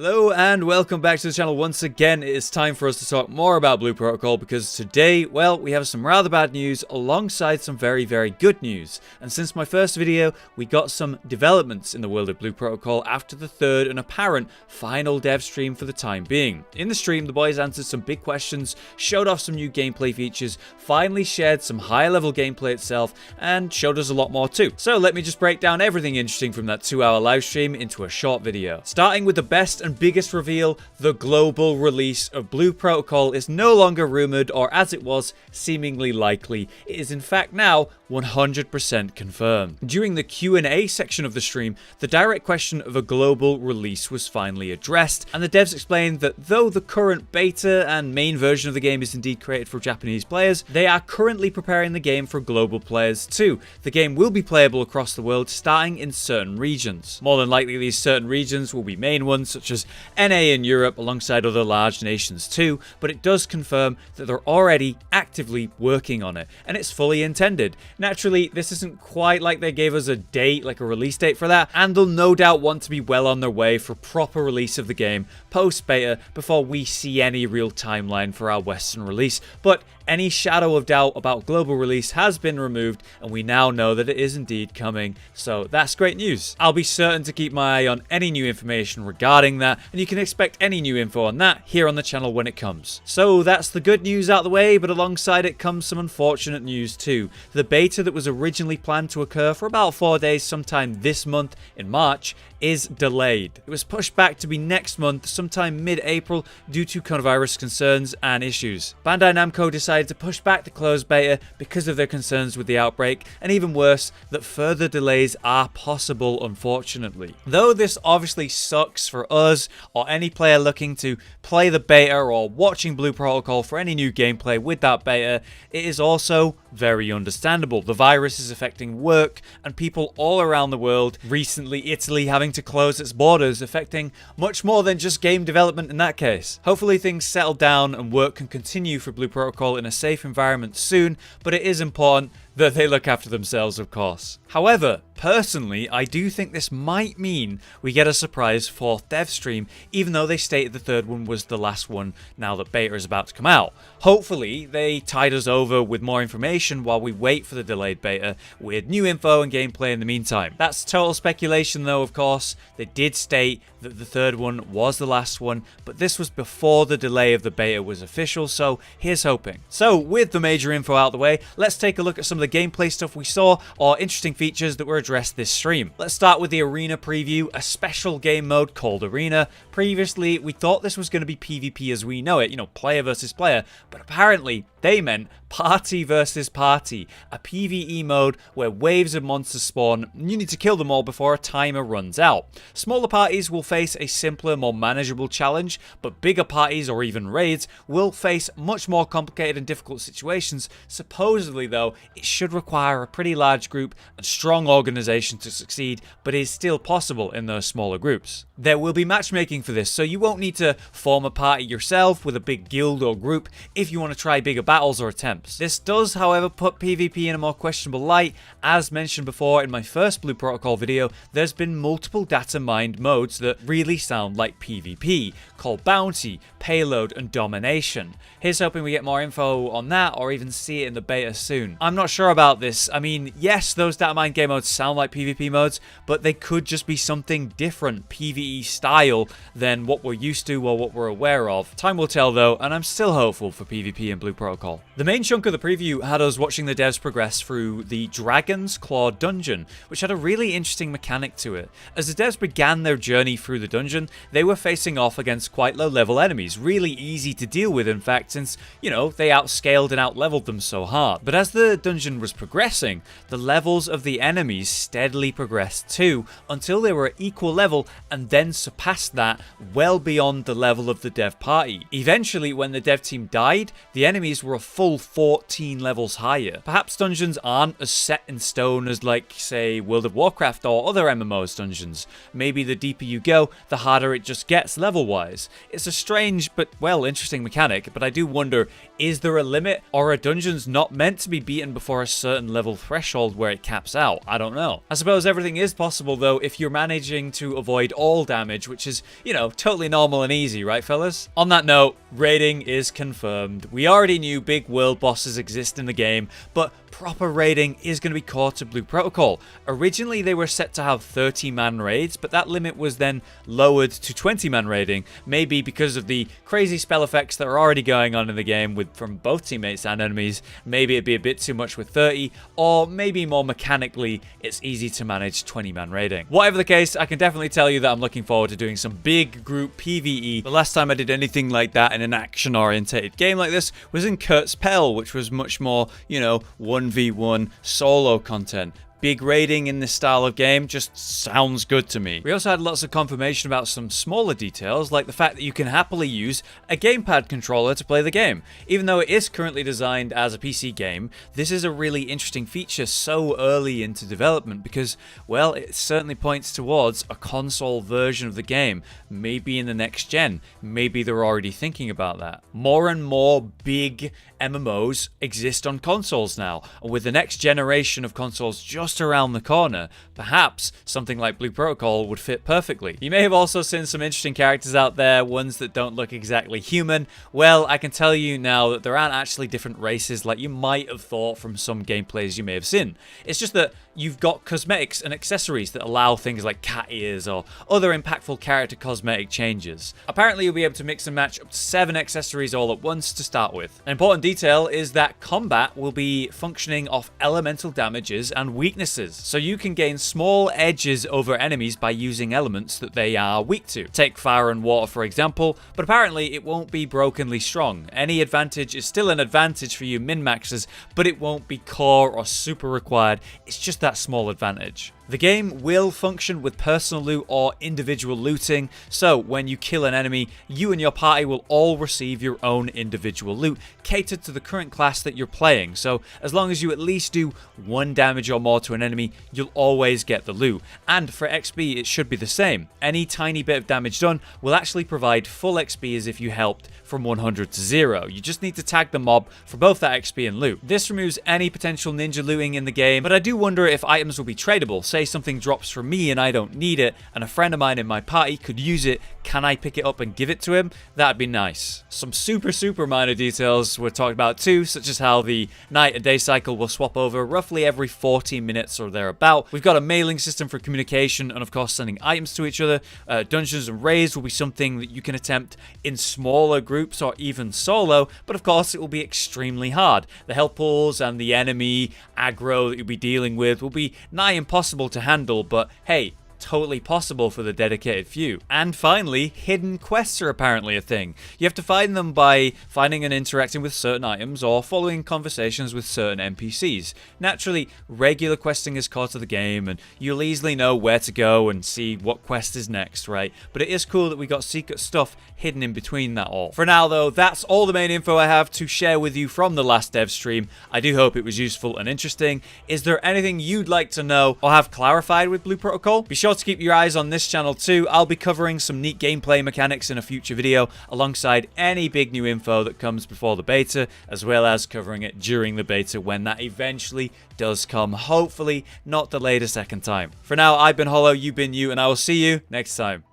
Hello and welcome back to the channel once again. It is time for us to talk more about Blue Protocol because today, well, we have some rather bad news alongside some very good news. And since my first video, we got some developments in the world of Blue Protocol after the third and apparent final dev stream for the time being. In the stream, the boys answered some big questions, showed off some new gameplay features, finally shared some higher level gameplay itself, and showed us a lot more too. So let me just break down everything interesting from that 2-hour live stream into a short video. Starting with the best and biggest reveal, the global release of Blue Protocol is no longer rumored or, as it was, seemingly likely. It is in fact now 100% confirmed. During the Q&A section of the stream, the direct question of a global release was finally addressed, and the devs explained that though the current beta and main version of the game is indeed created for Japanese players, they are currently preparing the game for global players too. The game will be playable across the world, starting in certain regions. More than likely, these certain regions will be main ones such as NA in Europe alongside other large nations too, but it does confirm that they're already actively working on it, and it's fully intended. Naturally, this isn't quite like they gave us a date, like a release date for that, and they'll no doubt want to be well on their way for proper release of the game post-beta before we see any real timeline for our Western release, but any shadow of doubt about global release has been removed, and we now know that it is indeed coming, so that's great news. I'll be certain to keep my eye on any new information regarding that, and you can expect any new info on that here on the channel when it comes. So that's the good news out of the way, but alongside it comes some unfortunate news too. The beta that was originally planned to occur for about 4 days sometime this month in March is delayed. It was pushed back to be next month sometime mid-April due to coronavirus concerns and issues. Bandai Namco decided to push back the closed beta because of their concerns with the outbreak, and even worse, that further delays are possible, unfortunately. Though this obviously sucks for us or any player looking to play the beta or watching Blue Protocol for any new gameplay with that beta, it is also very understandable. The virus is affecting work and people all around the world. Recently, Italy having to close its borders, affecting much more than just game development in that case. Hopefully things settle down and work can continue for Blue Protocol in a safe environment soon, but it is important that they look after themselves, of course. However, personally, I do think this might mean we get a surprise 4th dev stream, even though they stated the 3rd one was the last one now that beta is about to come out. Hopefully, they tide us over with more information while we wait for the delayed beta, with new info and gameplay in the meantime. That's total speculation though, of course. They did state that the 3rd one was the last one, but this was before the delay of the beta was official, so here's hoping. So, with the major info out the way, let's take a look at some of the gameplay stuff we saw or interesting features that were addressed this stream. Let's start with the Arena preview, a special game mode called Arena. Previously, we thought this was going to be PvP as we know it, player versus player, but apparently they meant party versus party, a PvE mode where waves of monsters spawn and you need to kill them all before a timer runs out. Smaller parties will face a simpler, more manageable challenge, but bigger parties or even raids will face much more complicated and difficult situations. Supposedly though, it should require a pretty large group and strong organization to succeed, but is still possible in those smaller groups. There will be matchmaking for this, so you won't need to form a party yourself with a big guild or group if you want to try bigger battles or attempts. This does, however, put PvP in a more questionable light. As mentioned before in my first Blue Protocol video, there's been multiple data mined modes that really sound like PvP, called Bounty, Payload, and Domination. Here's hoping we get more info on that or even see it in the beta soon. I'm not sure about this. I mean, yes, those data mined game modes sound like PvP modes, but they could just be something different, PvE style, than what we're used to or what we're aware of. Time will tell though, and I'm still hopeful for PvP in Blue Protocol. The main chunk of the preview had us watching the devs progress through the Dragon's Claw dungeon, which had a really interesting mechanic to it. As the devs began their journey through the dungeon, they were facing off against quite low level enemies, really easy to deal with in fact, since, they outscaled and outleveled them so hard. But as the dungeon was progressing, the levels of the enemies steadily progressed too, until they were at equal level and then surpassed that well beyond the level of the dev party. Eventually, when the dev team died, the enemies were were a full 14 levels higher. Perhaps dungeons aren't as set in stone as, like, say, World of Warcraft or other MMOs dungeons. Maybe the deeper you go, the harder it just gets level-wise. It's a strange but, well, interesting mechanic, but I do wonder, is there a limit, or are dungeons not meant to be beaten before a certain level threshold where it caps out? I don't know. I suppose everything is possible, though, if you're managing to avoid all damage, which is, you know, totally normal and easy, right, fellas? On that note, raiding is confirmed. We already knew big world bosses exist in the game, but proper raiding is going to be core to Blue Protocol. Originally, they were set to have 30-man raids, but that limit was then lowered to 20-man raiding, maybe because of the crazy spell effects that are already going on in the game from both teammates and enemies. Maybe it'd be a bit too much with 30, or maybe more mechanically, it's easy to manage 20-man raiding. Whatever the case, I can definitely tell you that I'm looking forward to doing some big group PvE. The last time I did anything like that in an action-orientated game like this was in Kurt's Pell, which was much more, you know, 1v1 solo content. Big raiding in this style of game just sounds good to me. We also had lots of confirmation about some smaller details, like the fact that you can happily use a gamepad controller to play the game. Even though it is currently designed as a PC game, this is a really interesting feature so early into development because, well, it certainly points towards a console version of the game, maybe in the next gen. Maybe they're already thinking about that. More and more big MMOs exist on consoles now, and with the next generation of consoles just around the corner, perhaps something like Blue Protocol would fit perfectly. You may have also seen some interesting characters out there, ones that don't look exactly human. Well, I can tell you now that there aren't actually different races like you might have thought from some gameplays you may have seen. It's just that you've got cosmetics and accessories that allow things like cat ears or other impactful character cosmetic changes. Apparently, you'll be able to mix and match up to 7 accessories all at once to start with. An important detail is that combat will be functioning off elemental damages and weaknesses, so you can gain small edges over enemies by using elements that they are weak to. Take fire and water for example, but apparently it won't be brokenly strong. Any advantage is still an advantage for you min-maxers, but it won't be core or super required. It's just that small advantage. The game will function with personal loot or individual looting, so when you kill an enemy, you and your party will all receive your own individual loot, catered to the current class that you're playing. So as long as you at least do 1 damage or more to an enemy, you'll always get the loot. And for XP, it should be the same. Any tiny bit of damage done will actually provide full XP as if you helped from 100 to 0. You just need to tag the mob for both that XP and loot. This removes any potential ninja looting in the game, but I do wonder if items will be tradable. Say something drops from me and I don't need it, and a friend of mine in my party could use it. Can I pick it up and give it to him? That'd be nice. Some super minor details were talked about too, such as how the night and day cycle will swap over roughly every 14 minutes or thereabout. We've got a mailing system for communication and of course sending items to each other. Dungeons and raids will be something that you can attempt in smaller groups or even solo, but of course it will be extremely hard. The health pools and the enemy aggro that you'll be dealing with will be nigh impossible to handle, but hey, totally possible for the dedicated few. And finally, hidden quests are apparently a thing. You have to find them by finding and interacting with certain items or following conversations with certain NPCs. Naturally, regular questing is core to the game and you'll easily know where to go and see what quest is next, right? But it is cool that we got secret stuff hidden in between that all. For now though, that's all the main info I have to share with you from the last dev stream. I do hope it was useful and interesting. Is there anything you'd like to know or have clarified with Blue Protocol? Be sure to keep your eyes on this channel too. I'll be covering some neat gameplay mechanics in a future video alongside any big new info that comes before the beta, as well as covering it during the beta when that eventually does come, hopefully not delayed a second time. For now, I've been Hollow, you've been you, and I will see you next time.